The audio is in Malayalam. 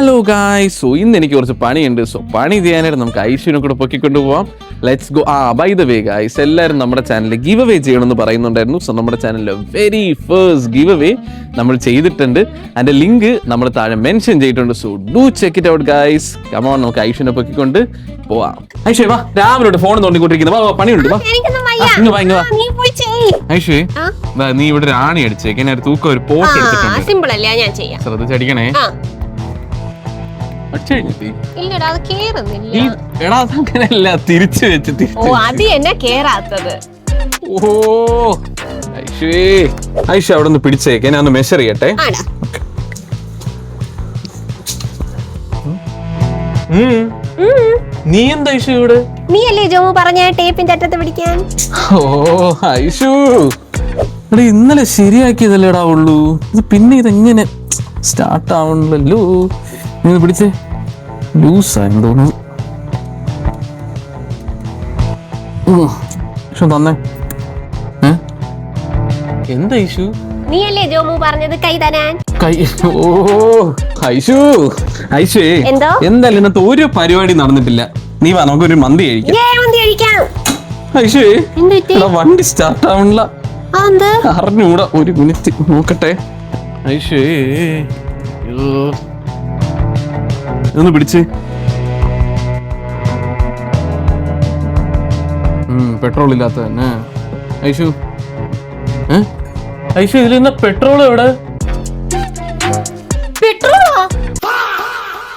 ഹലോ ഗായ്സ്, സോ ഇന്ന് എനിക്ക് കുറച്ച് പണിയുണ്ട്. സോ പണി ചെയ്യാനായിട്ട് നമുക്ക് ഐശ്വര്യനെ കൂടെ പൊക്കിക്കൊണ്ട് പോവാം. Let's go. By the way guys, എല്ലാവരും നമ്മുടെ ചാനലിൽ ഗിവ് അവേ ചെയ്യണമെന്ന് പറയുന്നുണ്ടായിരുന്നു. സോ നമ്മുടെ ചാനലിലെ വെരി ഫസ്റ്റ് ഗിവ് അവേ നമ്മൾ ചെയ്തിട്ടുണ്ട്. അതിന്റെ ലിങ്ക് നമ്മൾ താഴെ മെൻഷൻ ചെയ്തിട്ടുണ്ട്. So do check it out guys. Come on, നമുക്ക് ഐശ്വര്യനെ പൊക്കിക്കൊണ്ട് പോവാം. ഐശ്വര്യ വാ, രാവിലെ ഫോൺ തോണ്ടിക്കൊണ്ടിരിക്കുന്നത്. വാ, പണിയുണ്ട്. വാ, ഐശ്വര്യ നീ ഇവിടെ ഒരു ആണി അടിച്ചേക്ക്. ഞാൻ തൂക്കം ഒരു പോട്ട് എടുത്തിട്ടുണ്ട്. ശ്രദ്ധിച്ചടിക്കണേ. തിരിച്ചു വെച്ചിട്ട് ഐഷ അവിടെ ഒന്ന് പിടിച്ചേക്കെ, ഞാൻ ഒന്ന് മെഷർ ചെയ്യട്ടെ. നീ എന്താ ഐഷു ഇവിടെ? നീയല്ലേ ജോമു പറഞ്ഞ ടേപ്പിന്റെ അറ്റത്ത് പിടിക്കാൻ. ഓ ഐഷു, ഇന്നലെ ശരിയാക്കിയതല്ലേടാ ഉള്ളൂ. ഇത് പിന്നെ ഇതെങ്ങനെ സ്റ്റാർട്ട് ആവണല്ലോ? നീ പിടിച്ചേ, ലൂസായി തോന്നുന്നു. തന്നെ എന്താ ഇഷ്യൂ? നീയല്ലേ ജോമു പറഞ്ഞത് കൈ തരാൻ. ഓ ഐഷു, ഐഷു എന്തായാലും ഇന്നത്തെ ഒരു പരിപാടി നടന്നിട്ടില്ല. നീ വാ, നമുക്കൊരു മന്തി കഴിക്കാം. ഐഷു, വണ്ടി സ്റ്റാർട്ട് ആവണില്ല. അറിഞ്ഞൂടാ, ഒരു മിനിറ്റ് നോക്കട്ടെ. ഐഷു ഒന്ന് പിടിച്ച്. പെട്രോൾ ഇല്ലാത്ത തന്നെ. ഐഷു, ഐഷു ഇതിൽ പെട്രോൾ എവിടെ?